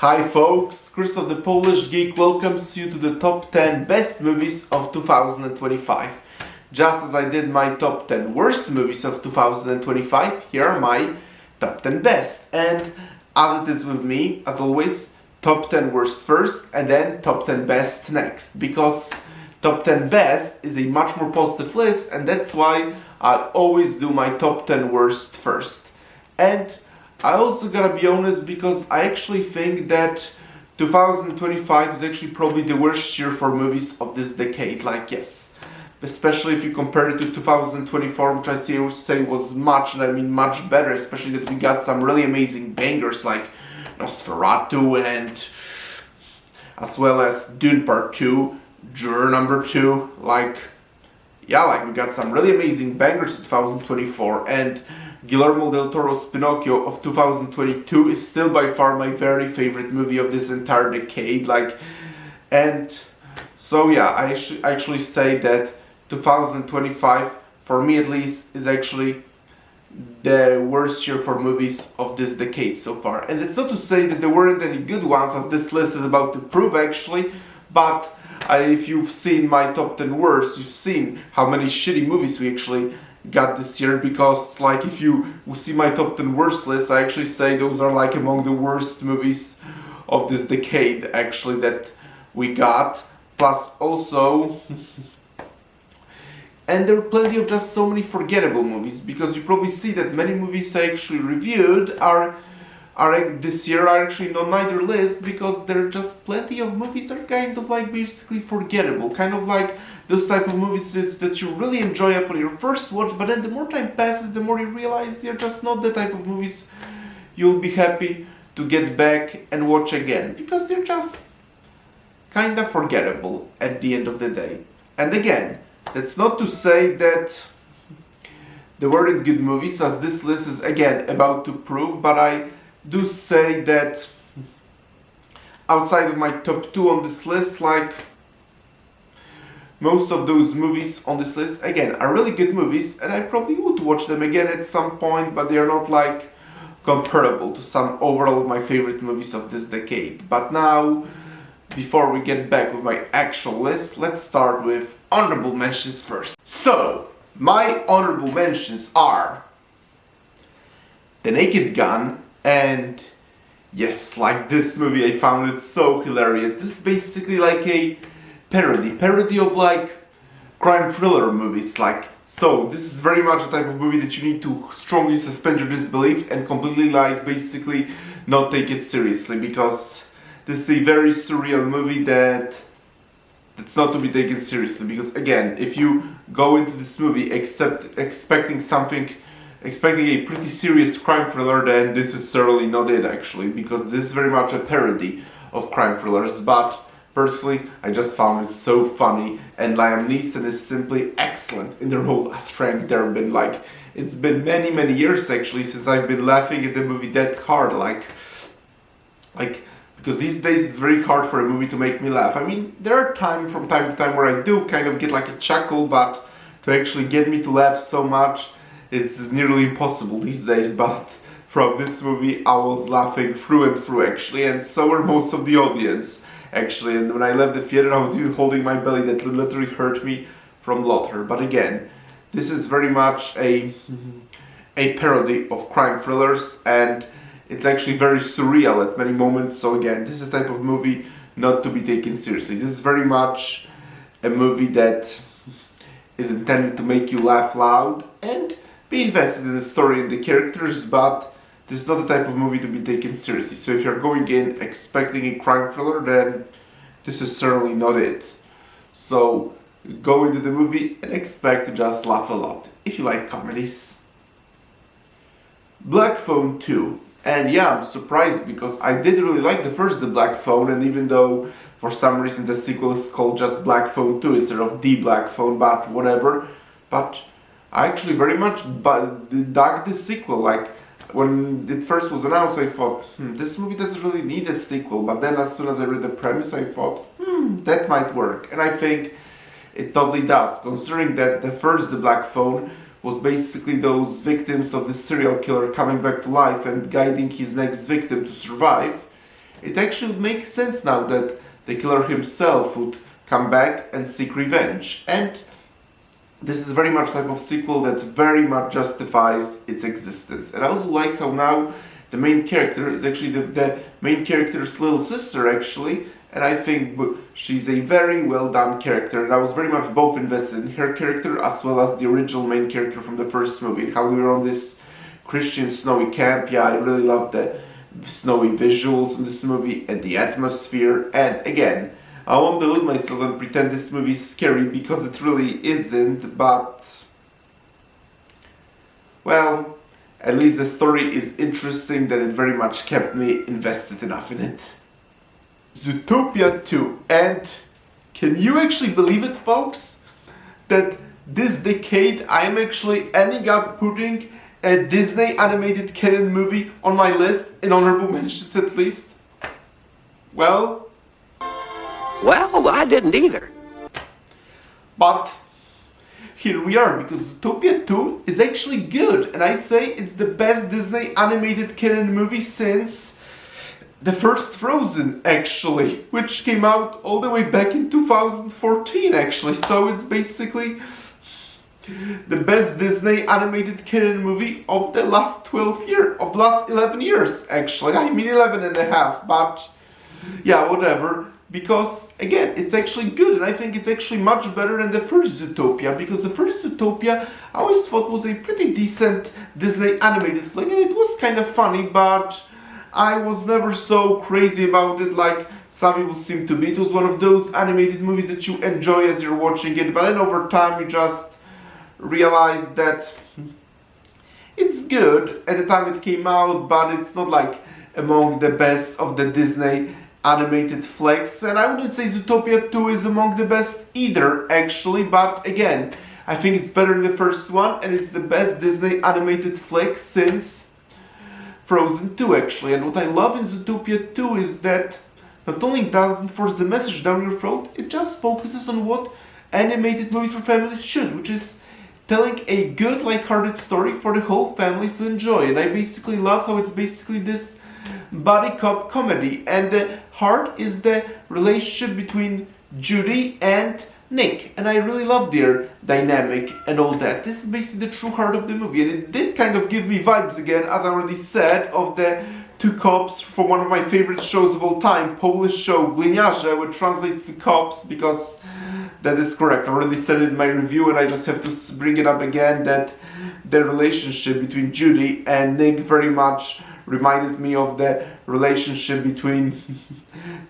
Hi folks, Chris of the Polish Geek welcomes you to the top 10 best movies of 2025. Just as I did my top 10 worst movies of 2025, here are my top 10 best. And as it is with me, as always, top 10 worst first and then top 10 best next. Because top 10 best is a much more positive list, and that's why I always do my top 10 worst first. And I also gotta be honest, because I actually think that 2025 is actually probably the worst year for movies of this decade. Like, yes, especially if you compare it to 2024, which I say was much better, especially that we got some really amazing bangers like Nosferatu and as well as Dune Part 2, Juror number 2, we got some really amazing bangers in 2024, and Guillermo del Toro's Pinocchio of 2022 is still by far my very favorite movie of this entire decade. I actually say that 2025, for me at least, is actually the worst year for movies of this decade so far. And it's not to say that there weren't any good ones, as this list is about to prove actually, but if you've seen my top 10 worst, you've seen how many shitty movies we actually got this year, because if you see my top 10 worst list, I actually say those are among the worst movies of this decade actually that we got. Plus also and there are plenty of just so many forgettable movies, because you probably see that many movies I actually reviewed are this year are actually on neither list, because there are just plenty of movies are kind of basically forgettable, kind of like those type of movies that you really enjoy upon your first watch, but then the more time passes, the more you realize they're just not the type of movies you'll be happy to get back and watch again, because they're just kinda forgettable at the end of the day. And again, that's not to say that there weren't good movies, as this list is again about to prove, but I do say that outside of my top 2 on this list, most of those movies on this list again are really good movies, and I probably would watch them again at some point, but they are not comparable to some overall of my favorite movies of this decade. But now, before we get back with my actual list, let's start with honorable mentions first. So, my honorable mentions are The Naked Gun, and yes, this movie, I found it so hilarious. This is basically a parody of crime thriller movies. So this is very much the type of movie that you need to strongly suspend your disbelief and completely basically not take it seriously, because this is a very surreal movie that's not to be taken seriously. Because again, if you go into this movie expecting a pretty serious crime thriller, then this is certainly not it actually, because this is very much a parody of crime thrillers. But personally, I just found it so funny, and Liam Neeson is simply excellent in the role as Frank Durbin. It's been many years actually since I've been laughing at the movie that hard, because these days it's very hard for a movie to make me laugh. I mean, there are from time to time where I do kind of get a chuckle, but to actually get me to laugh so much, it's nearly impossible these days. But from this movie, I was laughing through and through actually, and so were most of the audience actually. And when I left the theater, I was even holding my belly. That literally hurt me from laughter. But again, this is very much a parody of crime thrillers, and it's actually very surreal at many moments. So again, this is the type of movie not to be taken seriously. This is very much a movie that is intended to make you laugh loud and be invested in the story and the characters, but this is not the type of movie to be taken seriously. So if you're going in expecting a crime thriller, then this is certainly not it. So go into the movie and expect to just laugh a lot, if you like comedies. Black Phone 2. And yeah, I'm surprised, because I did really like the first The Black Phone, and even though for some reason the sequel is called just Black Phone 2 instead of The Black Phone, but whatever. But I actually very much dug this sequel. When it first was announced, I thought, this movie doesn't really need a sequel. But then as soon as I read the premise, I thought, that might work. And I think it totally does, considering that the first The Black Phone was basically those victims of the serial killer coming back to life and guiding his next victim to survive. it actually would make sense now that the killer himself would come back and seek revenge. And this is very much type of sequel that very much justifies its existence. And I also like how now the main character is actually the main character's little sister, actually. And I think she's a very well done character. And I was very much both invested in her character as well as the original main character from the first movie. And how we were on this Christian snowy camp. Yeah, I really love the snowy visuals in this movie and the atmosphere. And again, I won't delude myself and pretend this movie is scary, because it really isn't, but well, at least the story is interesting that it very much kept me invested enough in it. Zootopia 2, and can you actually believe it, folks? That this decade I am actually ending up putting a Disney animated canon movie on my list, in honorable mentions at least. Well, I didn't either. But here we are, because Zootopia 2 is actually good, and I say it's the best Disney animated canon movie since the first Frozen, actually, which came out all the way back in 2014, actually. So it's basically the best Disney animated canon movie of the last 11 years, actually. I mean 11 and a half, but yeah, whatever. Because, again, it's actually good, and I think it's actually much better than the first Zootopia, because the first Zootopia I always thought was a pretty decent Disney animated flick, and it was kind of funny, but I was never so crazy about it like some people seem to be. It was one of those animated movies that you enjoy as you're watching it, but then over time you just realize that it's good at the time it came out, but it's not like among the best of the Disney animated flicks. And I wouldn't say Zootopia 2 is among the best either, actually, but again, I think it's better than the first one, and it's the best Disney animated flick since Frozen 2, actually. And what I love in Zootopia 2 is that not only doesn't force the message down your throat, it just focuses on what animated movies for families should, which is telling a good, lighthearted story for the whole family to enjoy. And I basically love how it's basically this buddy cop comedy, and the heart is the relationship between Judy and Nick, and I really love their dynamic and all that. This is basically the true heart of the movie, and it did kind of give me vibes again, as I already said, of the two cops from one of my favorite shows of all time, Polish show Gliniarze, which translates to cops, because that is correct. I already said it in my review, and I just have to bring it up again, that the relationship between Judy and Nick very much reminded me of the relationship between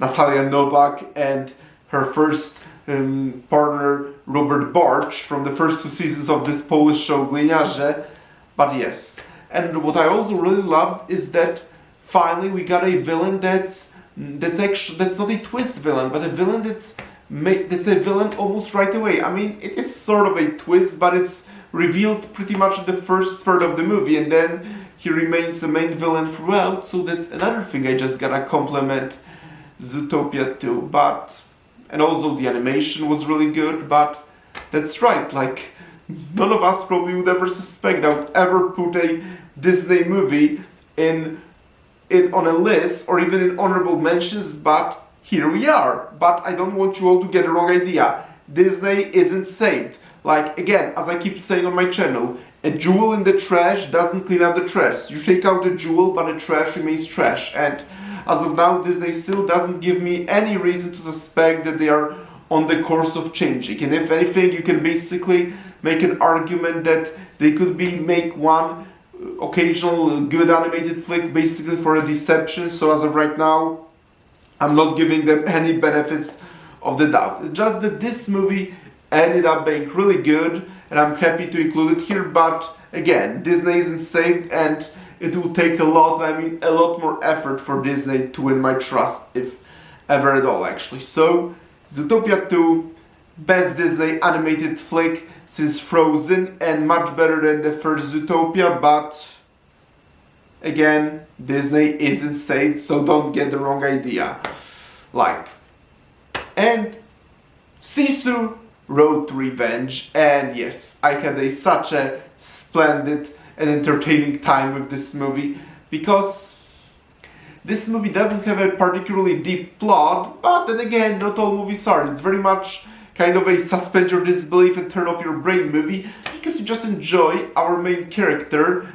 Natalia Nowak and her first partner Robert Barch from the first 2 seasons of this Polish show Gliniarze. But yes, and what I also really loved is that finally we got a villain that's not a twist villain, but a villain that's a villain almost right away. I mean, it is sort of a twist, but it's revealed pretty much in the first third of the movie, and then he remains the main villain throughout, so that's another thing I just gotta compliment Zootopia 2. And also the animation was really good, but that's right, like, none of us probably would ever suspect I would ever put a Disney movie on a list, or even in honorable mentions, but here we are. But I don't want you all to get the wrong idea. Disney isn't saved. Like, again, as I keep saying on my channel, a jewel in the trash doesn't clean up the trash. You take out the jewel, but the trash remains trash. And as of now, Disney still doesn't give me any reason to suspect that they are on the course of changing. And if anything, you can basically make an argument that they could make one occasional good animated flick basically for a deception. So as of right now, I'm not giving them any benefits of the doubt. It's just that this movie ended up being really good, and I'm happy to include it here, but again, Disney isn't saved, and it will take a lot more effort for Disney to win my trust, if ever at all, actually. So, Zootopia 2, best Disney animated flick since Frozen, and much better than the first Zootopia, but again, Disney isn't saved, so don't get the wrong idea. And Sisu Road to Revenge, and yes, I had such a splendid and entertaining time with this movie, because this movie doesn't have a particularly deep plot, but then again, not all movies are. It's very much kind of a suspend your disbelief and turn off your brain movie, because you just enjoy our main character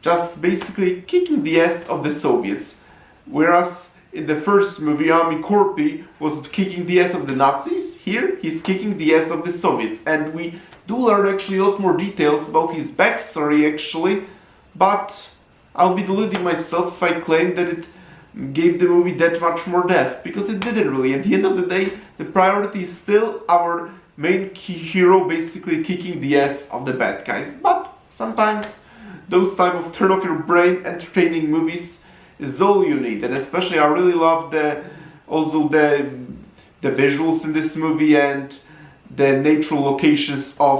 just basically kicking the ass of the Soviets. Whereas in the first movie, Army Corpy was kicking the ass of the Nazis, here he's kicking the ass of the Soviets. And we do learn actually a lot more details about his backstory actually, but I'll be deluding myself if I claim that it gave the movie that much more depth, because it didn't really. At the end of the day, the priority is still our main hero basically kicking the ass of the bad guys. But sometimes those type of turn off your brain entertaining movies is all you need. And especially I really love the visuals in this movie and the natural locations of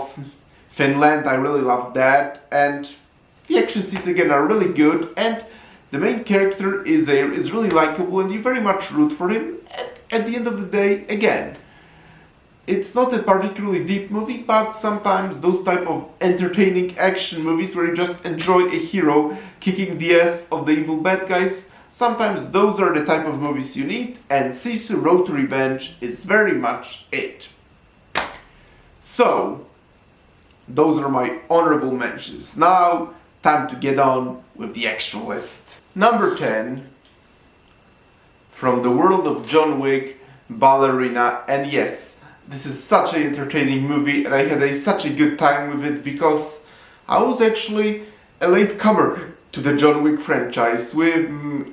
Finland. I really love that, and the action scenes again are really good, and the main character is really likable, and you very much root for him. And at the end of the day, again, it's not a particularly deep movie, but sometimes those type of entertaining action movies where you just enjoy a hero kicking the ass of the evil bad guys, sometimes those are the type of movies you need, and Sisu Road to Revenge is very much it. So, those are my honorable mentions. Now, time to get on with the actual list. Number 10, from the world of John Wick, Ballerina, and yes, this is such an entertaining movie, and I had such a good time with it because I was actually a latecomer to the John Wick franchise.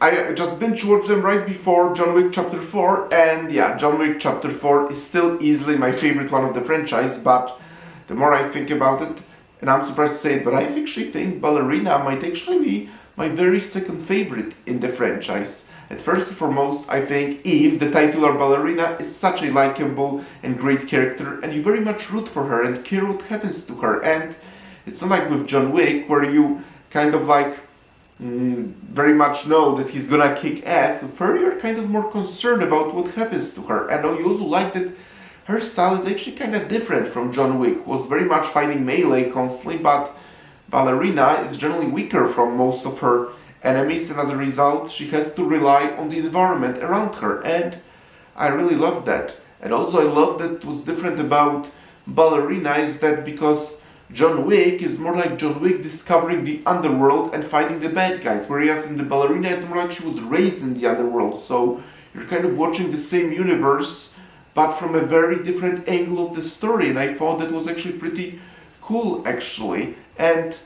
I just binge watched them right before John Wick Chapter 4, and yeah, John Wick Chapter 4 is still easily my favorite one of the franchise, but the more I think about it, and I'm surprised to say it, but I actually think Ballerina might actually be my very second favorite in the franchise. And first and foremost, I think Eve, the titular ballerina, is such a likable and great character, and you very much root for her and care what happens to her. And it's not like with John Wick, where you kind of like very much know that he's gonna kick ass. With her, you're kind of more concerned about what happens to her. And you also like that her style is actually kind of different from John Wick, who was very much fighting melee constantly, but Ballerina is generally weaker from most of her enemies, and as a result she has to rely on the environment around her, and I really love that. And also I love that what's different about Ballerina is that because John Wick is more like John Wick discovering the underworld and fighting the bad guys, whereas in the Ballerina it's more like she was raised in the underworld, so you're kind of watching the same universe but from a very different angle of the story, and I thought that was actually pretty cool actually. And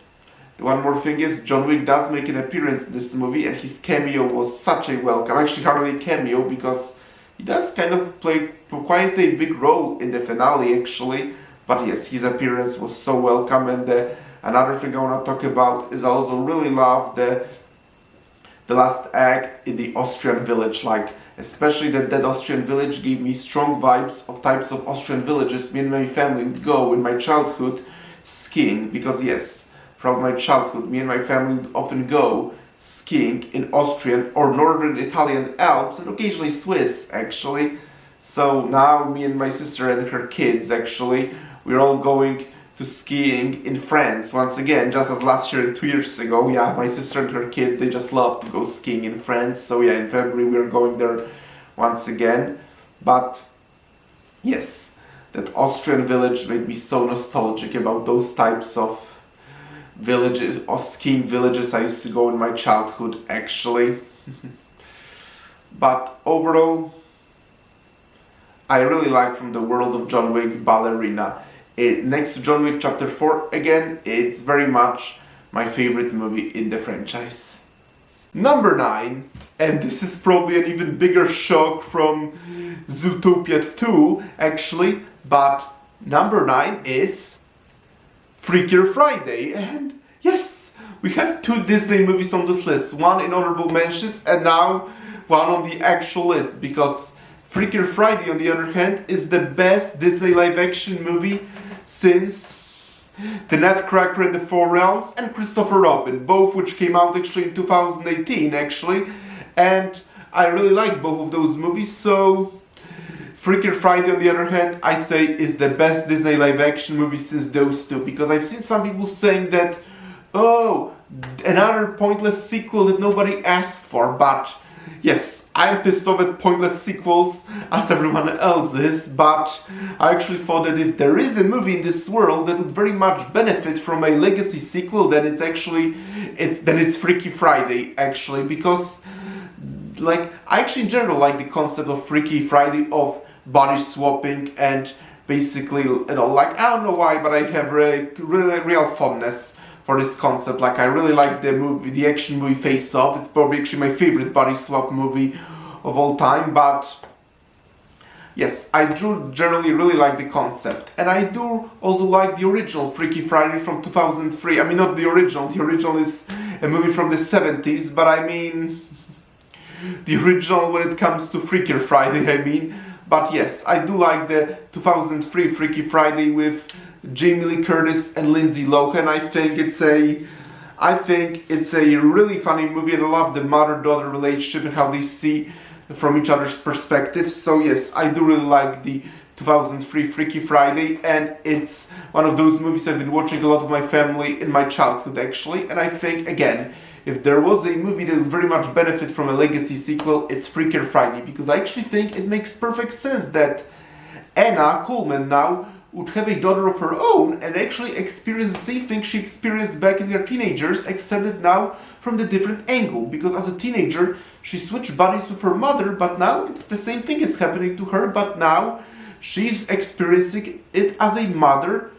one more thing is, John Wick does make an appearance in this movie, and his cameo was such a welcome. Actually, hardly a cameo, because he does kind of play quite a big role in the finale, actually. But yes, his appearance was so welcome. And another thing I want to talk about is I also really love the last act in the Austrian village. Like, especially that Austrian village gave me strong vibes of types of Austrian villages me and my family would go in my childhood skiing, because yes, from my childhood, me and my family would often go skiing in Austrian or northern Italian Alps, and occasionally Swiss actually. So now me and my sister and her kids actually, we're all going to skiing in France once again, just as last year and 2 years ago. Yeah, my sister and her kids, they just love to go skiing in France. So yeah, in February we're going there once again. But yes, that Austrian village made me so nostalgic about those types of villages, or skiing villages I used to go in my childhood actually. But overall, I really like from the world of John Wick, Ballerina. Next to John Wick Chapter 4, again, it's very much my favorite movie in the franchise. Number 9, and this is probably an even bigger shock from Zootopia 2 actually, but number 9 is Freakier Friday. And yes, we have 2 Disney movies on this list, one in honorable mentions and now one on the actual list, because Freakier Friday, on the other hand, is the best Disney live-action movie since The Nutcracker in the Four Realms and Christopher Robin, both which came out actually in 2018 actually, and I really like both of those movies. So Freakier Friday, on the other hand, I say is the best Disney live-action movie since those 2, because I've seen some people saying that Oh, another pointless sequel that nobody asked for, but yes, I'm pissed off at pointless sequels as everyone else is, but I actually thought that if there is a movie in this world that would very much benefit from a legacy sequel, then it's Freaky Friday, actually, because like I actually in general like the concept of Freaky Friday, of body swapping, and basically, like I don't know why, but I have really real fondness for this concept. Like I really like the action movie Face Off. It's probably actually my favorite body swap movie of all time. But yes, I do generally really like the concept, and I do also like the original Freaky Friday from 2003. I mean, not the original. The original is a movie from the 70s, but I mean the original when it comes to Freakier Friday. I mean. But yes, I do like the 2003 Freaky Friday with Jamie Lee Curtis and Lindsay Lohan. I think it's a really funny movie, and I love the mother-daughter relationship and how they see from each other's perspectives. So yes, I do really like the 2003 Freaky Friday, and it's one of those movies I've been watching a lot with my family in my childhood, actually. And I think, again, if there was a movie that would very much benefit from a legacy sequel, it's Freakier Friday, because I actually think it makes perfect sense that Anna Coleman now would have a daughter of her own and actually experience the same thing she experienced back in her teenagers, except that now from the different angle. Because as a teenager, she switched bodies with her mother, but now it's the same thing is happening to her, but now she's experiencing it as a mother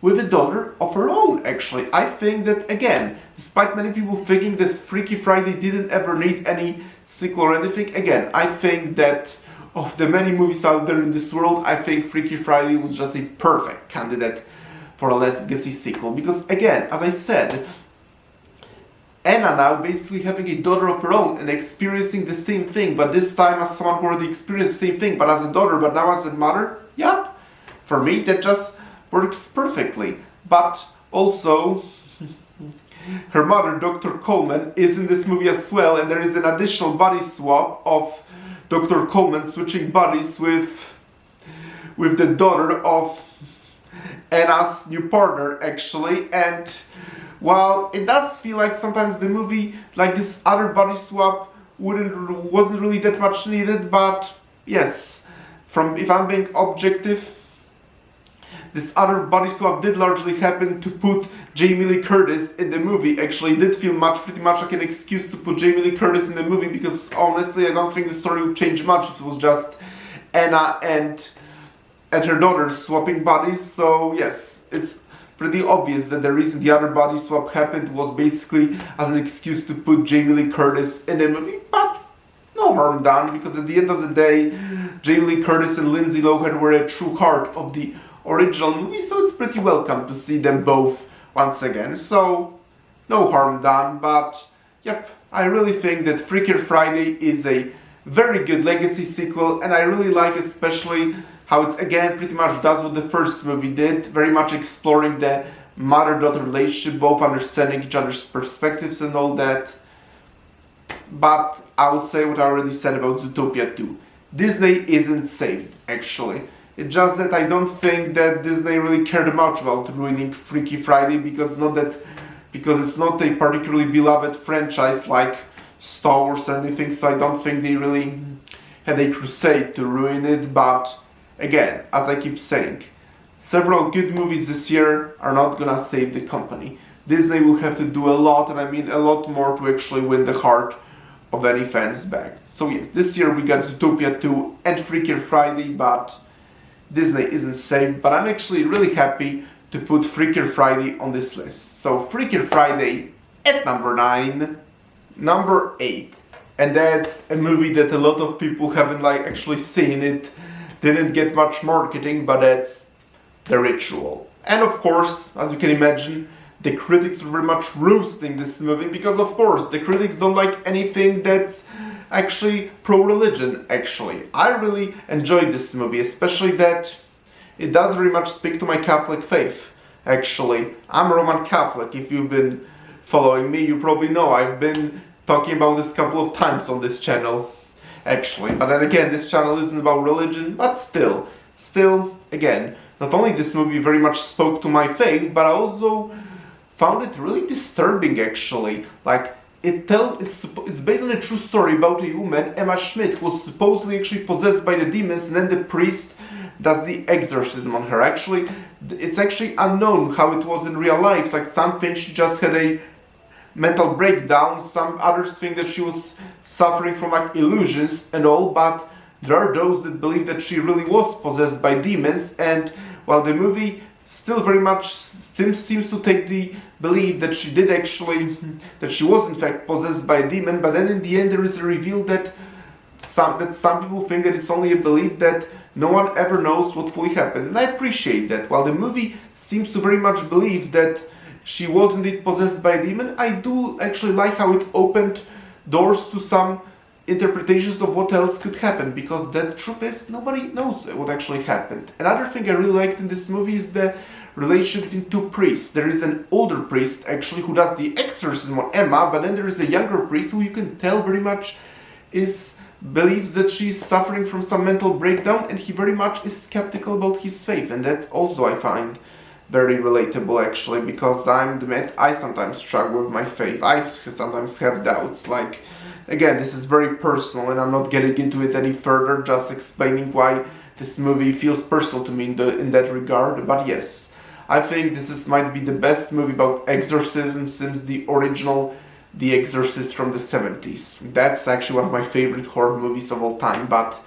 with a daughter of her own, actually. I think that, again, despite many people thinking that Freaky Friday didn't ever need any sequel or anything, again, I think that of the many movies out there in this world, I think Freaky Friday was just a perfect candidate for a legacy sequel. Because, again, as I said, Anna now basically having a daughter of her own and experiencing the same thing, but this time as someone who already experienced the same thing, but as a daughter, but now as a mother, yep. For me, that just works perfectly. But also, her mother, Dr. Coleman, is in this movie as well, and there is an additional body swap of Dr. Coleman switching bodies with the daughter of Anna's new partner, actually. And while it does feel like sometimes the movie, like this other body swap, wasn't really that much needed, but yes, if I'm being objective, this other body swap did largely happen to put Jamie Lee Curtis in the movie. Actually, it did feel pretty much like an excuse to put Jamie Lee Curtis in the movie, because honestly, I don't think the story would change much. It was just Anna and her daughter swapping bodies. So yes, it's pretty obvious that the reason the other body swap happened was basically as an excuse to put Jamie Lee Curtis in the movie. But no harm done, because at the end of the day, Jamie Lee Curtis and Lindsay Lohan were a true heart of the original movie, so it's pretty welcome to see them both once again. So no harm done. But yep, I really think that Freakier Friday is a very good legacy sequel, and I really like especially how it's again pretty much does what the first movie did, very much exploring the mother-daughter relationship, both understanding each other's perspectives and all that. But I will say what I already said about Zootopia 2. Disney isn't saved, actually. It's just that I don't think that Disney really cared much about ruining Freaky Friday, because it's not a particularly beloved franchise like Star Wars or anything, so I don't think they really had a crusade to ruin it. But again, as I keep saying, several good movies this year are not gonna save the company. Disney will have to do a lot, and I mean a lot more, to actually win the heart of any fans back. So yes, this year we got Zootopia 2 and Freakier Friday, but Disney isn't saved. But I'm actually really happy to put Freakier Friday on this list. So Freakier Friday at number 9. Number 8. And that's a movie that a lot of people haven't actually seen. It didn't get much marketing, but that's The Ritual. And of course, as you can imagine, the critics were very much roasting this movie, because of course the critics don't like anything that's actually pro-religion. Actually, I really enjoyed this movie, especially that it does very much speak to my Catholic faith. Actually, I'm Roman Catholic. If you've been following me, you probably know I've been talking about this a couple of times on this channel, actually. But then again, this channel isn't about religion, but still, again, not only this movie very much spoke to my faith, but I also found it really disturbing actually. Like it's based on a true story about a woman, Emma Schmidt, who was supposedly actually possessed by the demons, and then the priest does the exorcism on her. Actually, it's actually unknown how it was in real life. Like some think she just had a mental breakdown, some others think that she was suffering from like illusions and all, but there are those that believe that she really was possessed by demons. And while the movie still very much seems to take the belief that she did actually, that she was in fact possessed by a demon, but then in the end there is a reveal that some people think that it's only a belief, that no one ever knows what fully happened. And I appreciate that. While the movie seems to very much believe that she was indeed possessed by a demon, I do actually like how it opened doors to some interpretations of what else could happen, because the truth is nobody knows what actually happened. Another thing I really liked in this movie is the relationship between two priests. There is an older priest actually who does the exorcism on Emma, but then there is a younger priest who you can tell very much believes that she's suffering from some mental breakdown, and he very much is skeptical about his faith, and that also I find very relatable actually, because I sometimes struggle with my faith. I sometimes have doubts. Like, again, this is very personal and I'm not getting into it any further, just explaining why this movie feels personal to me in that regard. But yes, I think this might be the best movie about exorcism since the original The Exorcist from the 70s. That's actually one of my favorite horror movies of all time, but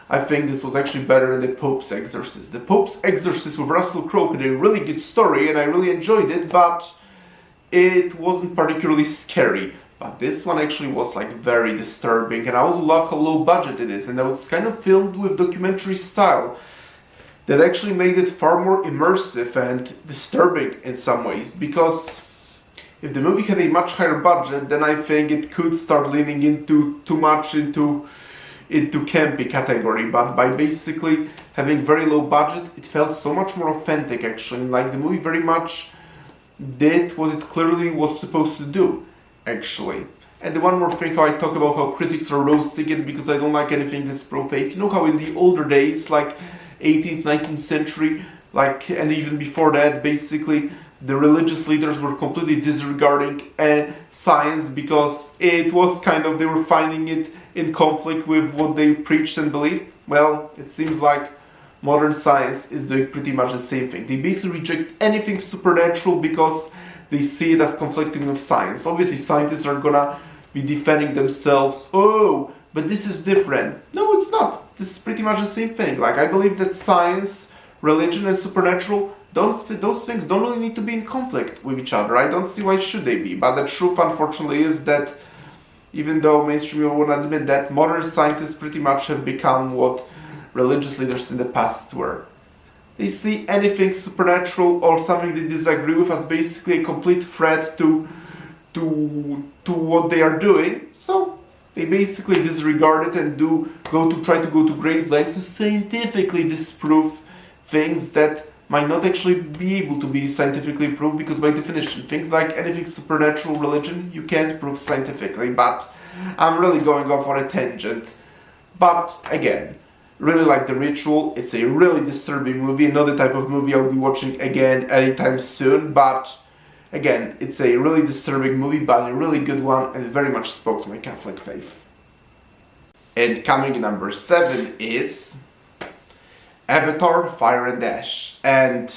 I think this was actually better than The Pope's Exorcist. The Pope's Exorcist with Russell Crowe had a really good story and I really enjoyed it, but it wasn't particularly scary. But this one actually was like very disturbing, and I also love how low budget it is, and it was kind of filmed with documentary style that actually made it far more immersive and disturbing in some ways, because if the movie had a much higher budget, then I think it could start leaning into too much into campy category, but by basically having very low budget, it felt so much more authentic actually. Like the movie very much did what it clearly was supposed to do actually. And the one more thing, how I talk about how critics are roasting it because I don't like anything that's pro-faith. You know how in the older days, like 18th, 19th century, like, and even before that, basically the religious leaders were completely disregarding science because it was kind of, they were finding it in conflict with what they preached and believed. Well, it seems like modern science is doing pretty much the same thing. They basically reject anything supernatural because they see it as conflicting with science. Obviously, scientists are gonna be defending themselves. Oh, but this is different. No, it's not. This is pretty much the same thing. Like, I believe that science, religion, and supernatural, those things don't really need to be in conflict with each other. I don't see why should they be. But the truth, unfortunately, is that even though mainstream people won't admit that, modern scientists pretty much have become what religious leaders in the past were. They see anything supernatural or something they disagree with as basically a complete threat to what they are doing. So they basically disregard it and try to go to great lengths to scientifically disprove things that might not actually be able to be scientifically proved, because by definition, things like anything supernatural, religion, you can't prove scientifically. But I'm really going off on a tangent. But again, really like The Ritual. It's a really disturbing movie, not the type of movie I'll be watching again anytime soon, but again, it's a really disturbing movie, but a really good one, and it very much spoke to my Catholic faith. And coming in number 7 is Avatar: Fire and Ash. And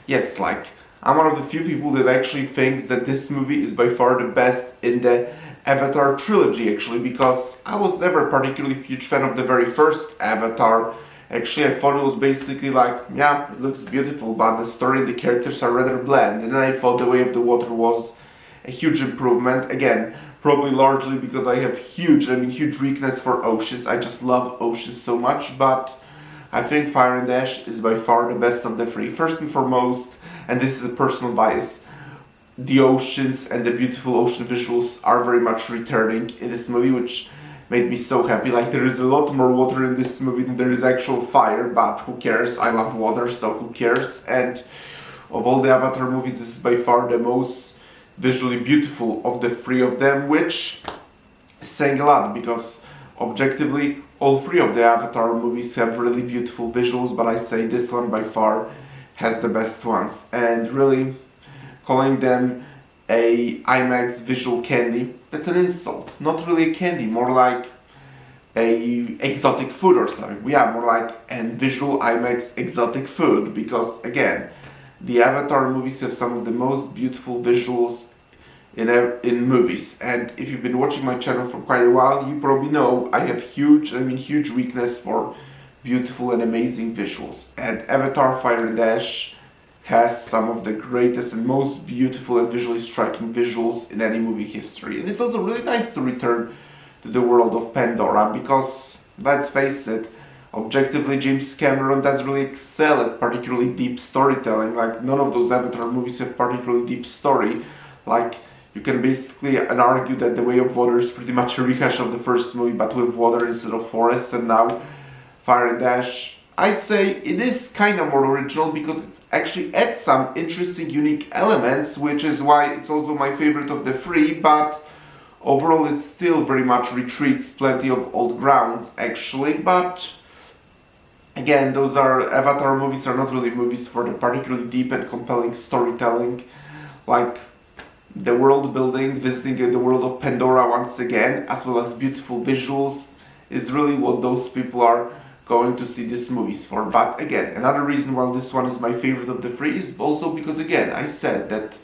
yes, like, I'm one of the few people that actually thinks that this movie is by far the best in the Avatar trilogy actually, because I was never a particularly huge fan of the very first Avatar. Actually, I thought it was basically like, yeah, it looks beautiful, but the story and the characters are rather bland. And then I thought The Way of the Water was a huge improvement. Again, probably largely because I have huge weakness for oceans. I just love oceans so much, but I think Fire and Ash is by far the best of the three. First and foremost, and this is a personal bias, the oceans and the beautiful ocean visuals are very much returning in this movie, which made me so happy. Like, there is a lot more water in this movie than there is actual fire, but who cares? I love water, so who cares? And of all the Avatar movies, this is by far the most visually beautiful of the three of them, which is saying a lot, because objectively, all three of the Avatar movies have really beautiful visuals, but I say this one by far has the best ones. And really, calling them a IMAX visual candy, that's an insult. Not really a candy, more like a exotic food or something. Yeah, more like an visual IMAX exotic food, because again, the Avatar movies have some of the most beautiful visuals in movies. And if you've been watching my channel for quite a while, you probably know I have huge weakness for beautiful and amazing visuals. And Avatar Fire and Ash has some of the greatest and most beautiful and visually striking visuals in any movie history. And it's also really nice to return to the world of Pandora, because, let's face it, objectively James Cameron does really excel at particularly deep storytelling. Like, none of those Avatar movies have particularly deep story. Like, you can basically argue that The Way of Water is pretty much a rehash of the first movie, but with water instead of forests, and now Fire and Ash, I'd say it is kind of more original because it actually adds some interesting, unique elements, which is why it's also my favorite of the three, but overall it still very much retreats plenty of old grounds, actually. But again, those are Avatar movies are not really movies for the particularly deep and compelling storytelling, like the world building, visiting the world of Pandora once again, as well as beautiful visuals, is really what those people are going to see these movies for. But again, another reason why this one is my favorite of the three is also because, again, I said that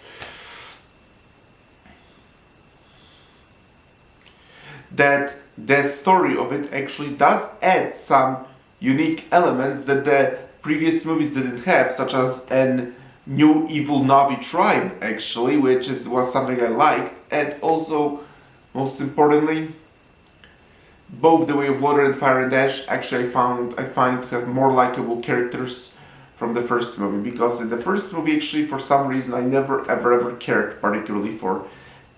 the story of it actually does add some unique elements that the previous movies didn't have, such as an new evil Navi tribe, actually, which was something I liked. And also, most importantly, both The Way of Water and Fire and Ash actually I find to have more likable characters from the first movie, because in the first movie, actually, for some reason, I never ever cared particularly for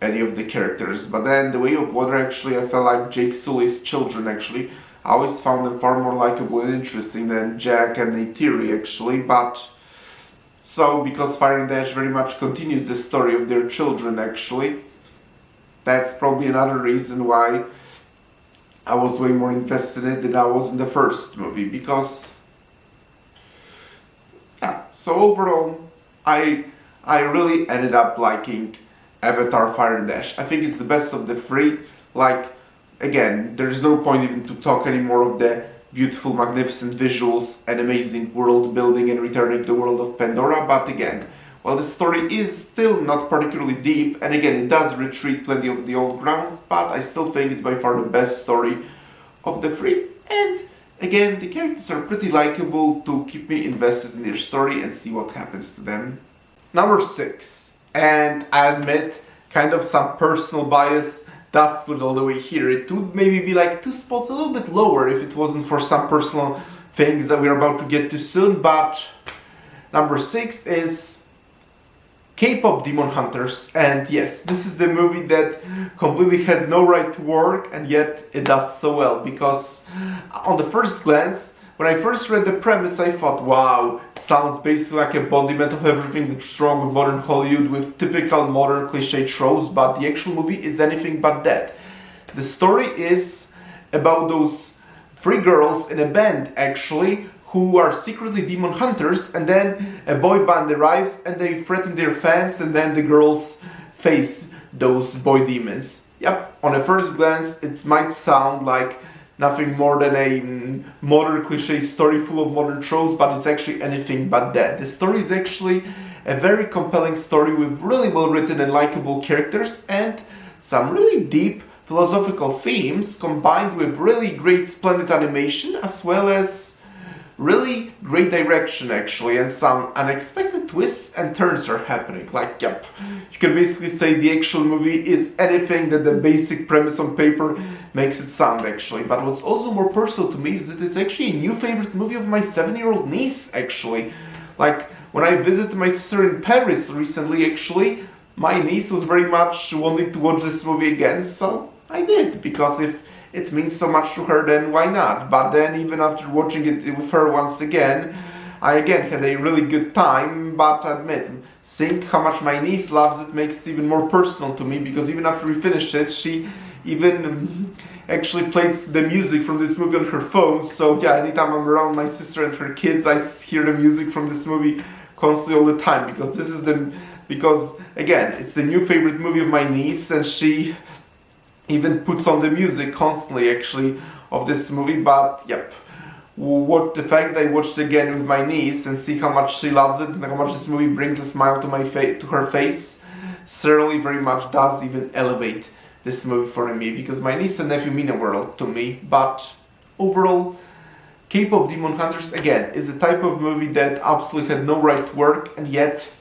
any of the characters. But then The Way of Water, actually, I felt like Jake Sully's children, actually. I always found them far more likable and interesting than Jack and Neytiri, actually. But so, because Fire and Ash very much continues the story of their children, actually, that's probably another reason why I was way more invested in it than I was in the first movie, because yeah, so overall I really ended up liking Avatar Fire and Ash. I think it's the best of the three. Like, again, there is no point even to talk anymore of the beautiful, magnificent visuals and amazing world building and returning to the world of Pandora, but again, while the story is still not particularly deep, and again, it does retreat plenty of the old grounds, but I still think it's by far the best story of the three. And again, the characters are pretty likable to keep me invested in their story and see what happens to them. Number 6, and I admit, kind of some personal bias does put it all the way here. It would maybe be like 2 spots a little bit lower if it wasn't for some personal things that we're about to get to soon, but number 6 is K-pop Demon Hunters. And yes, this is the movie that completely had no right to work, and yet it does so well, because on the first glance, when I first read the premise, I thought, wow, sounds basically like an embodiment of everything that's wrong with modern Hollywood, with typical modern cliché tropes, but the actual movie is anything but that. The story is about those 3 girls in a band, actually, who are secretly demon hunters, and then a boy band arrives and they threaten their fans, and then the girls face those boy demons. Yep, on a first glance it might sound like nothing more than a modern cliché story full of modern tropes, but it's actually anything but that. The story is actually a very compelling story with really well written and likable characters and some really deep philosophical themes combined with really great splendid animation, as well as really great direction, actually, and some unexpected twists and turns are happening. Like, yep, you can basically say the actual movie is anything that the basic premise on paper makes it sound, actually. But what's also more personal to me is that it's actually a new favorite movie of my 7-year-old niece, actually. Like, when I visited my sister in Paris recently, actually, my niece was very much wanting to watch this movie again, so I did, because if it means so much to her, then why not? But then, even after watching it with her once again, I again had a really good time. But I admit, seeing how much my niece loves it makes it even more personal to me, because even after we finished it, she even actually plays the music from this movie on her phone. So yeah, anytime I'm around my sister and her kids, I hear the music from this movie constantly all the time, because this is because again, it's the new favorite movie of my niece, and she even puts on the music constantly actually of this movie. But yep, what the fact that I watched it again with my niece and see how much she loves it and how much this movie brings a smile to my to her face certainly very much does even elevate this movie for me, because my niece and nephew mean a world to me. But overall, K-pop Demon Hunters again is a type of movie that absolutely had no right to work, and yet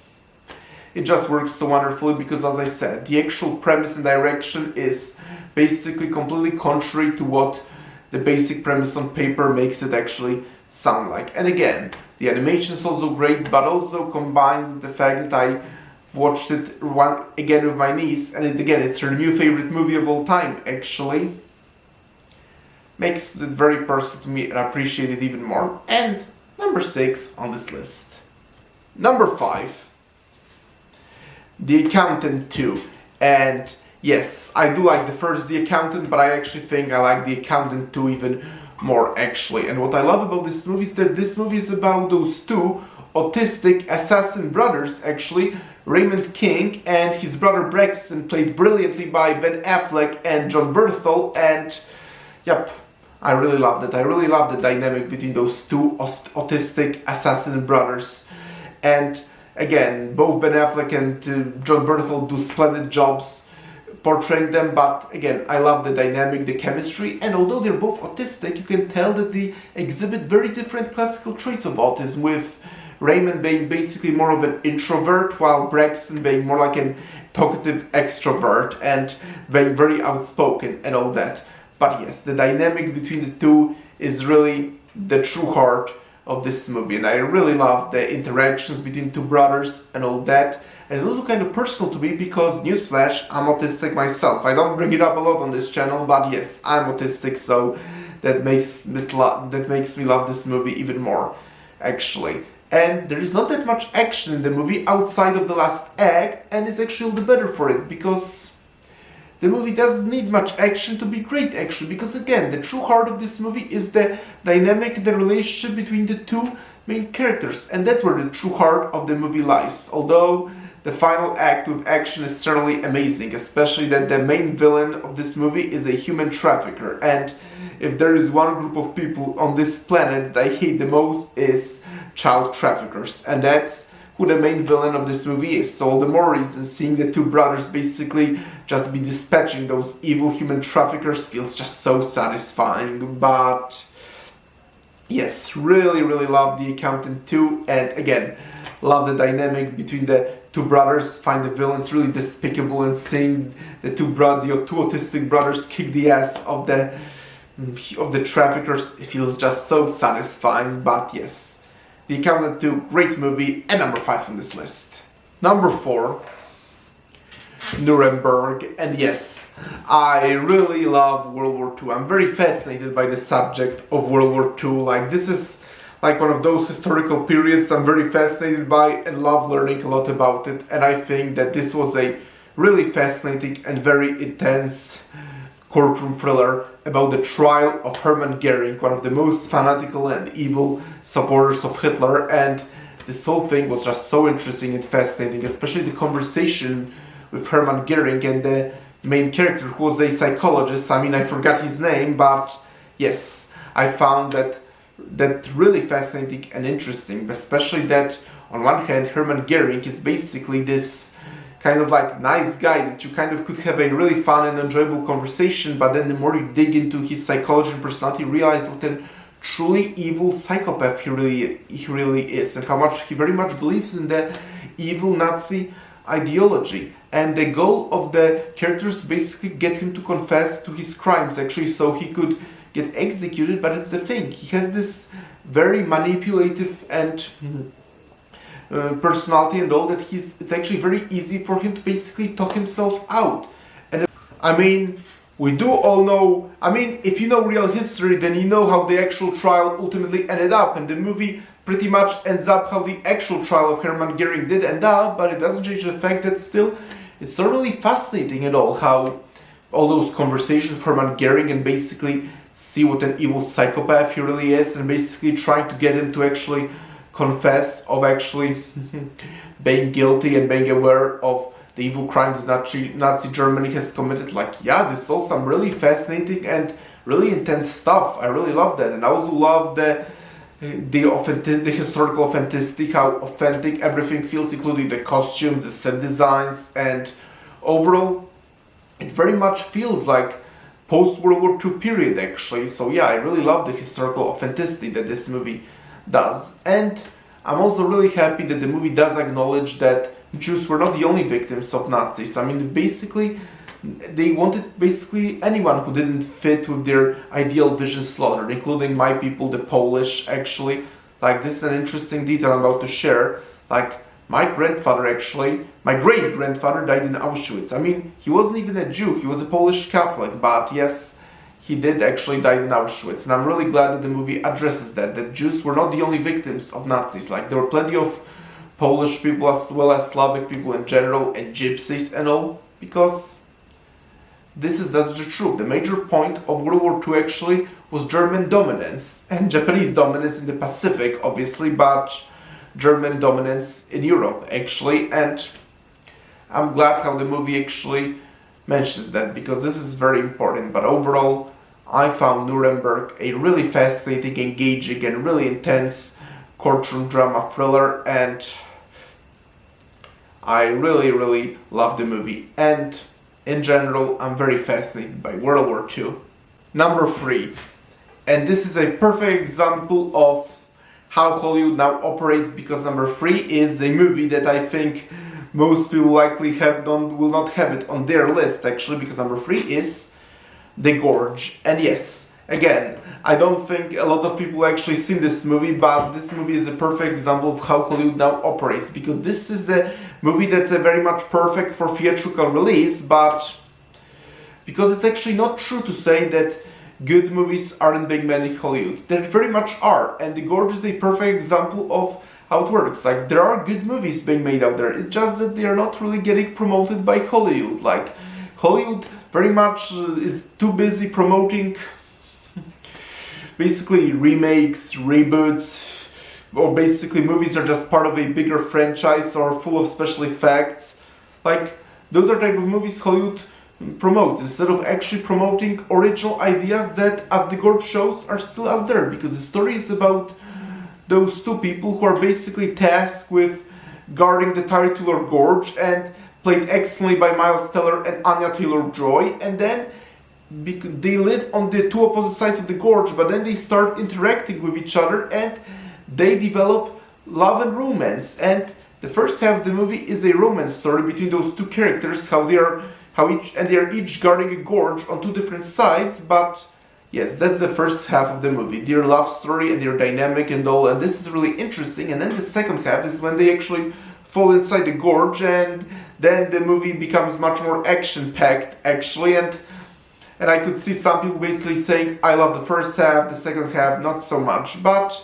it just works so wonderfully because, as I said, the actual premise and direction is basically completely contrary to what the basic premise on paper makes it actually sound like. And again, the animation is also great, but also combined with the fact that I watched it again with my niece, and it's her new favorite movie of all time actually, makes it very personal to me and I appreciate it even more. And number 6 on this list. Number 5, The Accountant 2. And yes, I do like the first The Accountant, but I actually think I like The Accountant 2 even more actually. And what I love about this movie is that this movie is about those two autistic assassin brothers actually, Raymond King and his brother Braxton, played brilliantly by Ben Affleck and John Bernthal. And yep, I really loved it. I really loved the dynamic between those two autistic assassin brothers. And again, both Ben Affleck and John Bernthal do splendid jobs portraying them, but again, I love the dynamic, the chemistry, and although they're both autistic, you can tell that they exhibit very different classical traits of autism, with Raymond being basically more of an introvert, while Braxton being more like an talkative extrovert and being very outspoken and all that. But yes, the dynamic between the two is really the true heart of this movie, and I really love the interactions between two brothers and all that. And it's also kind of personal to me because, newsflash, I'm autistic myself. I don't bring it up a lot on this channel, but yes, I'm autistic, so that makes me love this movie even more actually. And there is not that much action in the movie outside of the last act, and it's actually all the better for it, because the movie doesn't need much action to be great actually, because again, the true heart of this movie is the dynamic, the relationship between the two main characters, and that's where the true heart of the movie lies. Although the final act with action is certainly amazing, especially that the main villain of this movie is a human trafficker, and if there is one group of people on this planet that I hate the most, is child traffickers, and that's who the main villain of this movie is. So all the more reason seeing the two brothers basically just be dispatching those evil human traffickers feels just so satisfying. But yes, really love The Accountant 2, and again, love the dynamic between the two brothers. Find the villains really despicable, and seeing the two autistic brothers kick the ass of the traffickers, it feels just so satisfying. But yes, The Accountant 2, great movie, and number 5 on this list. Number 4, Nuremberg. And yes, I really love World War II. I'm very fascinated by the subject of World War II. Like, this is like one of those historical periods I'm very fascinated by and love learning a lot about it. And I think that this was a really fascinating and very intense courtroom thriller about the trial of Hermann Goering, one of the most fanatical and evil supporters of Hitler. And this whole thing was just so interesting and fascinating, especially the conversation with Hermann Goering and the main character, who was a psychologist. I mean, I forgot his name, but yes, I found that really fascinating and interesting, especially that on one hand Hermann Goering is basically this kind of like nice guy that you kind of could have a really fun and enjoyable conversation, but then the more you dig into his psychology and personality, you realize what a truly evil psychopath he really is, and how much he very much believes in the evil Nazi ideology. And the goal of the characters basically get him to confess to his crimes actually, so he could get executed. But it's the thing, he has this very manipulative and personality and all that. It's actually very easy for him to basically talk himself out. And I mean, we do all know, I mean, if you know real history, then you know how the actual trial ultimately ended up, and the movie pretty much ends up how the actual trial of Hermann Goering did end up. But it doesn't change the fact that still it's so really fascinating at all how all those conversations with Hermann Goering, and basically see what an evil psychopath he really is, and basically trying to get him to actually confess of actually being guilty and being aware of the evil crimes Nazi Germany has committed. Like, yeah, this is all some really fascinating and really intense stuff. I really love that, and I also love the historical authenticity, how authentic everything feels, including the costumes, the set designs, and overall, it very much feels like post-World War II period, actually. So yeah, I really love the historical authenticity that this movie does. And I'm also really happy that the movie does acknowledge that Jews were not the only victims of Nazis. I mean, basically, they wanted basically anyone who didn't fit with their ideal vision slaughtered, including my people, the Polish, actually. Like, this is an interesting detail I'm about to share. Like, my great-grandfather died in Auschwitz. I mean, he wasn't even a Jew, he was a Polish Catholic, but yes, he did actually die in Auschwitz. And I'm really glad that the movie addresses that Jews were not the only victims of Nazis. Like, there were plenty of Polish people as well as Slavic people in general, and gypsies and all, because that's the truth. The major point of World War II actually was German dominance, and Japanese dominance in the Pacific, obviously, but German dominance in Europe, actually. And I'm glad how the movie actually mentions that, because this is very important. But overall, I found Nuremberg a really fascinating, engaging, and really intense courtroom drama thriller, and I really love the movie. And in general, I'm very fascinated by World War II. Number 3, and this is a perfect example of how Hollywood now operates, because number 3 is a movie that I think most people likely will not have it on their list, actually, because number 3 is The Gorge. And yes, again, I don't think a lot of people actually seen this movie, but this movie is a perfect example of how Hollywood now operates, because this is the movie that's very much perfect for theatrical release, but because it's actually not true to say that good movies aren't being made in Hollywood. There very much are, and The Gorge is a perfect example of how it works. Like, there are good movies being made out there, it's just that they are not really getting promoted by Hollywood. Like, Hollywood very much is too busy promoting basically remakes, reboots, or basically movies are just part of a bigger franchise or full of special effects. Like, those are type of movies Hollywood promotes, instead of actually promoting original ideas that, as The Gorge shows, are still out there, because the story is about those two people who are basically tasked with guarding the titular Gorge, and played excellently by Miles Teller and Anya Taylor-Joy, and then they live on the two opposite sides of the Gorge, but then they start interacting with each other and they develop love and romance. And the first half of the movie is a romance story between those two characters, they are each guarding a gorge on two different sides. But yes, that's the first half of the movie, their love story and their dynamic and all, and this is really interesting. And then the second half is when they actually fall inside the gorge, and then the movie becomes much more action-packed, actually. And I could see some people basically saying, I love the first half, the second half not so much, but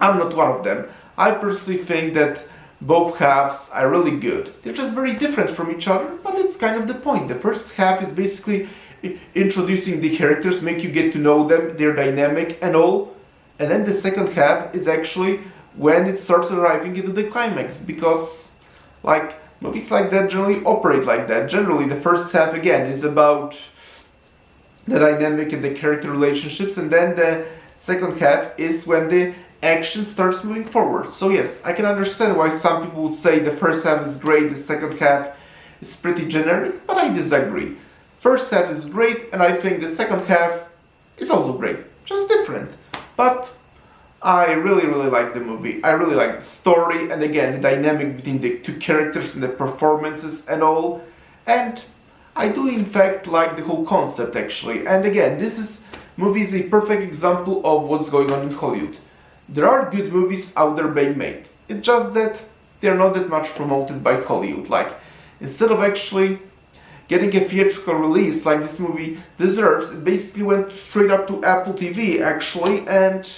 I'm not one of them. I personally think that both halves are really good. They're just very different from each other, but it's kind of the point. The first half is basically introducing the characters, make you get to know them, their dynamic and all. And then the second half is actually when it starts arriving into the climax, because like movies like that generally operate like that. Generally, the first half again is about the dynamic and the character relationships, and then the second half is when the action starts moving forward. So yes, I can understand why some people would say the first half is great, the second half is pretty generic, but I disagree. First half is great, and I think the second half is also great, just different. But I really like the movie. I really like the story, and again, the dynamic between the two characters and the performances and all. And I do in fact like the whole concept, actually. And again, this movie is a perfect example of what's going on in Hollywood. There are good movies out there being made. It's just that they're not that much promoted by Hollywood. Like, instead of actually getting a theatrical release like this movie deserves, it basically went straight up to Apple TV, actually, and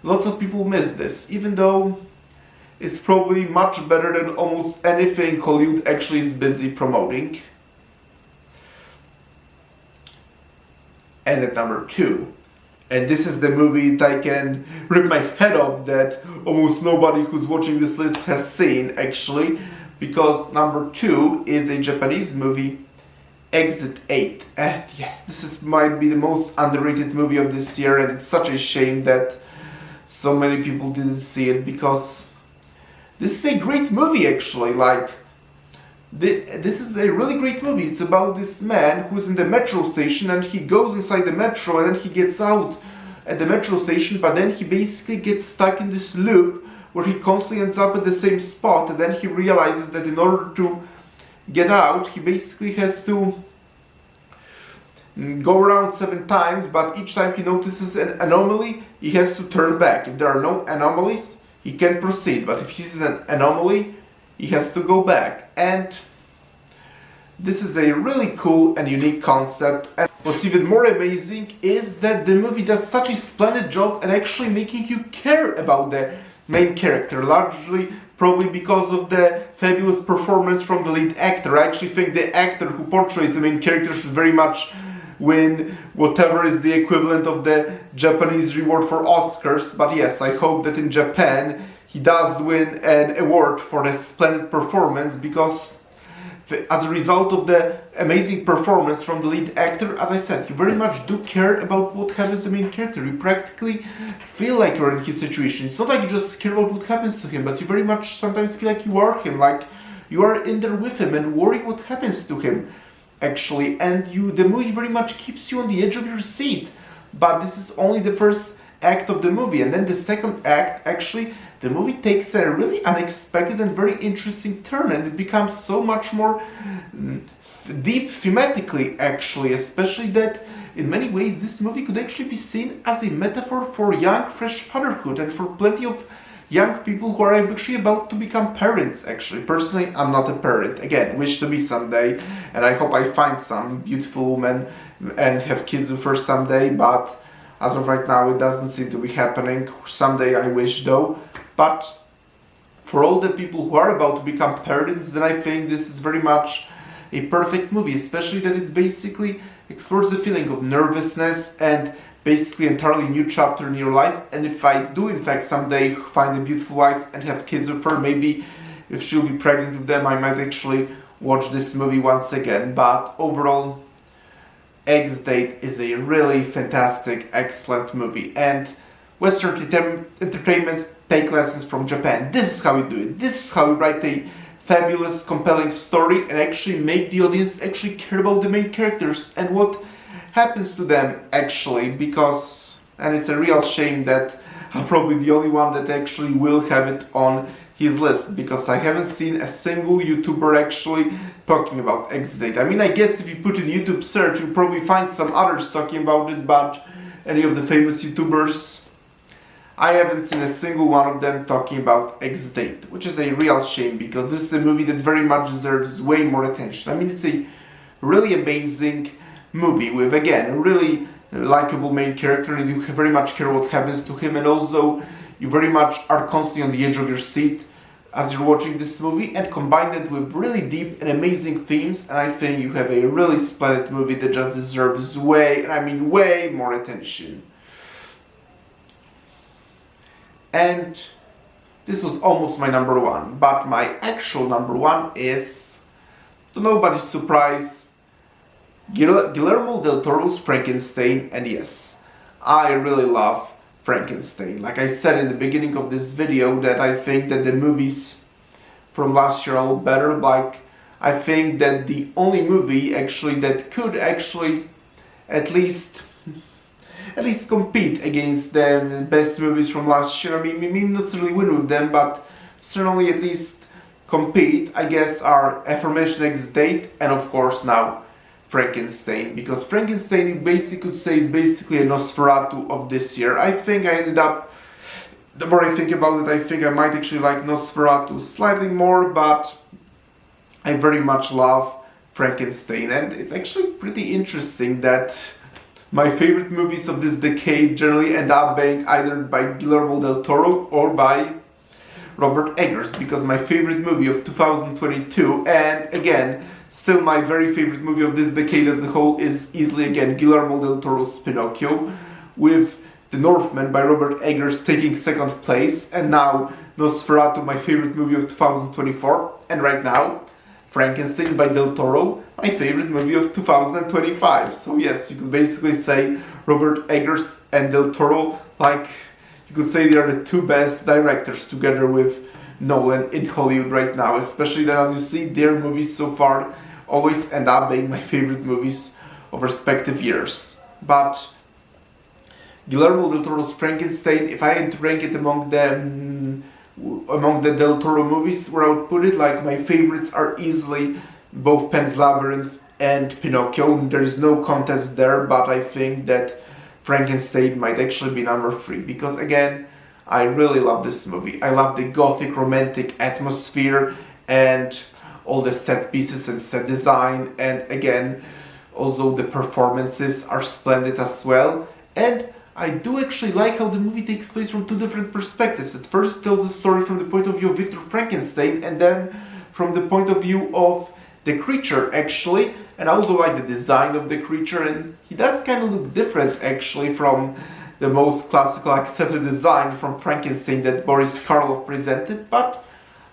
lots of people miss this, even though it's probably much better than almost anything Hollywood actually is busy promoting. And at number 2 And this is the movie that I can rip my head off that almost nobody who's watching this list has seen, actually. Because number 2 is a Japanese movie, Exit 8. And yes, might be the most underrated movie of this year, and it's such a shame that so many people didn't see it, because this is a great movie, actually. Like, this is a really great movie. It's about this man who's in the metro station, and he goes inside the metro, and then he gets out at the metro station, but then he basically gets stuck in this loop where he constantly ends up at the same spot, and then he realizes that in order to get out, he basically has to go around 7 times, but each time he notices an anomaly, he has to turn back. If there are no anomalies, he can proceed, but if he sees an anomaly, he has to go back. And this is a really cool and unique concept. And what's even more amazing is that the movie does such a splendid job at actually making you care about the main character, largely probably because of the fabulous performance from the lead actor. I actually think the actor who portrays the main character should very much win whatever is the equivalent of the Japanese reward for Oscars. But yes, I hope that in Japan he does win an award for the splendid performance, because as a result of the amazing performance from the lead actor, as I said, you very much do care about what happens to the main character. You practically feel like you're in his situation. It's not like you just care about what happens to him, but you very much sometimes feel like you are him, like you are in there with him and worry what happens to him, actually. And the movie very much keeps you on the edge of your seat. But this is only the first act of the movie, and then the second act, actually, the movie takes a really unexpected and very interesting turn, and it becomes so much more deep thematically, actually, especially that in many ways this movie could actually be seen as a metaphor for young, fresh fatherhood, and for plenty of young people who are actually about to become parents, actually. Personally, I'm not a parent. Again, wish to be someday, and I hope I find some beautiful woman and have kids with her someday, but as of right now, it doesn't seem to be happening. Someday I wish, though. But for all the people who are about to become parents, then I think this is very much a perfect movie, especially that it basically explores the feeling of nervousness and basically entirely new chapter in your life. And if I do in fact someday find a beautiful wife and have kids with her, maybe if she'll be pregnant with them, I might actually watch this movie once again. But overall, Exit is a really fantastic, excellent movie, and Western entertainment take lessons from Japan. This is how we do it. This is how we write a fabulous, compelling story and actually make the audience actually care about the main characters and what happens to them, actually, because, and it's a real shame that I'm probably the only one that actually will have it on his list, because I haven't seen a single YouTuber actually talking about Exit. I mean, I guess if you put in YouTube search, you'll probably find some others talking about it, but any of the famous YouTubers, I haven't seen a single one of them talking about Exit, which is a real shame, because this is a movie that very much deserves way more attention. I mean, it's a really amazing movie with, again, a really likable main character, and you very much care what happens to him, and also you very much are constantly on the edge of your seat as you're watching this movie, and combine it with really deep and amazing themes, and I think you have a really splendid movie that just deserves way, and I mean way more attention. And this was almost my number 1, but my actual number 1 is, to nobody's surprise, Guillermo del Toro's Frankenstein. And yes, I really love Frankenstein. Like I said in the beginning of this video, that I think that the movies from last year are all better. Like, I think that the only movie actually that could actually at least compete against the best movies from last year, I mean, maybe not necessarily win with them, but certainly at least compete, I guess, are aforementioned Exit and of course now Frankenstein, because Frankenstein, you basically could say, is basically a Nosferatu of this year. I think I ended up, the more I think about it, I think I might actually like Nosferatu slightly more, but I very much love Frankenstein. And it's actually pretty interesting that my favorite movies of this decade generally end up being either by Guillermo del Toro or by Robert Eggers, because my favorite movie of 2022, and again, still my very favorite movie of this decade as a whole, is easily, again, Guillermo del Toro's Pinocchio, with The Northman by Robert Eggers taking second place, and now Nosferatu, my favorite movie of 2024, and right now Frankenstein by Del Toro, my favorite movie of 2025. So yes, you could basically say Robert Eggers and Del Toro, like, you could say they are the two best directors together with Nolan in Hollywood right now, especially that, as you see, their movies so far always end up being my favorite movies of respective years. But Guillermo del Toro's Frankenstein, if I had to rank it among the Del Toro movies, where I would put it, like, my favorites are easily both Pan's Labyrinth and Pinocchio. There is no contest there, but I think that Frankenstein might actually be number 3, because again, I really love this movie. I love the gothic romantic atmosphere and all the set pieces and set design, and again, also the performances are splendid as well. And I do actually like how the movie takes place from two different perspectives. At first it tells a story from the point of view of Victor Frankenstein, and then from the point of view of the creature actually. And I also like the design of the creature, and he does kind of look different actually from the most classical accepted design from Frankenstein that Boris Karloff presented, but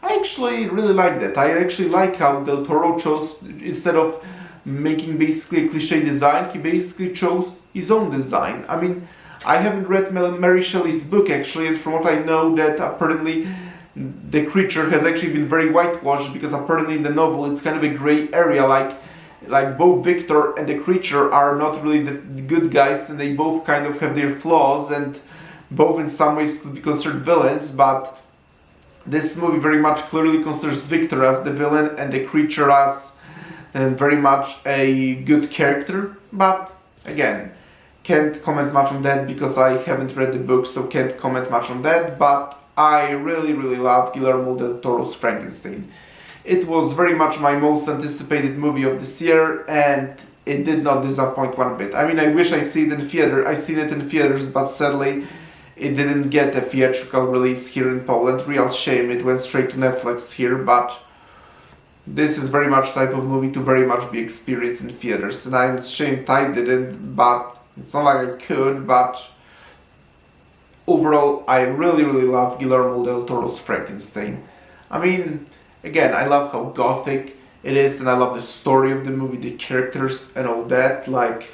I actually really like that. I actually like how Del Toro chose, instead of making basically a cliche design, he basically chose his own design. I mean, I haven't read Mary Shelley's book actually, and from what I know, that apparently the creature has actually been very whitewashed, because apparently in the novel it's kind of a gray area, like both Victor and the creature are not really the good guys, and they both kind of have their flaws, and both in some ways could be considered villains, but this movie very much clearly considers Victor as the villain and the creature as very much a good character. But again, can't comment much on that because I haven't read the book, so can't comment much on that, but I really love Guillermo del Toro's Frankenstein. It was very much my most anticipated movie of this year, and it did not disappoint one bit. I mean, I wish I seen it in theaters, but sadly it didn't get a theatrical release here in Poland. Real shame, it went straight to Netflix here, but this is very much type of movie to very much be experienced in theaters, and I'm ashamed I didn't, but it's not like I could. But overall, I really love Guillermo del Toro's Frankenstein. I mean, again, I love how gothic it is, and I love the story of the movie, the characters and all that, like,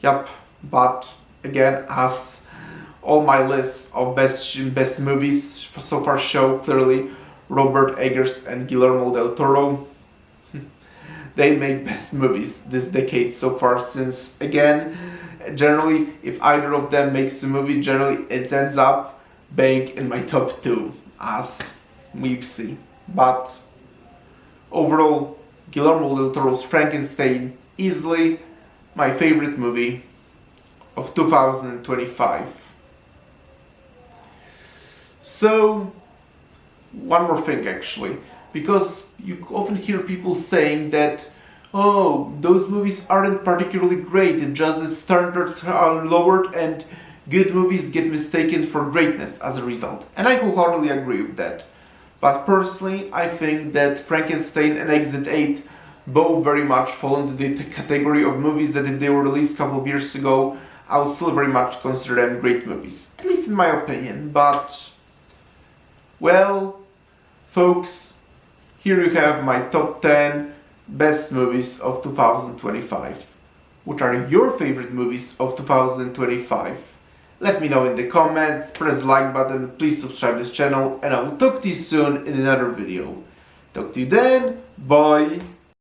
yep. But again, as all my lists of best movies so far show, clearly Robert Eggers and Guillermo del Toro, they make best movies this decade so far, since again, generally, if either of them makes a movie, generally it ends up being in my top 2, as we see. But overall, Guillermo del Toro's Frankenstein, easily my favorite movie of 2025. So, one more thing actually, because you often hear people saying that, oh, those movies aren't particularly great, it's just the standards are lowered and good movies get mistaken for greatness as a result. And I wholeheartedly agree with that. But personally, I think that Frankenstein and Exit 8 both very much fall into the category of movies that if they were released a couple of years ago, I would still very much consider them great movies. At least in my opinion. But, well, folks, here you have my top 10 best movies of 2025. What are your favorite movies of 2025? Let me know in the comments, press the like button, please subscribe this channel, and I will talk to you soon in another video. Talk to you then, bye!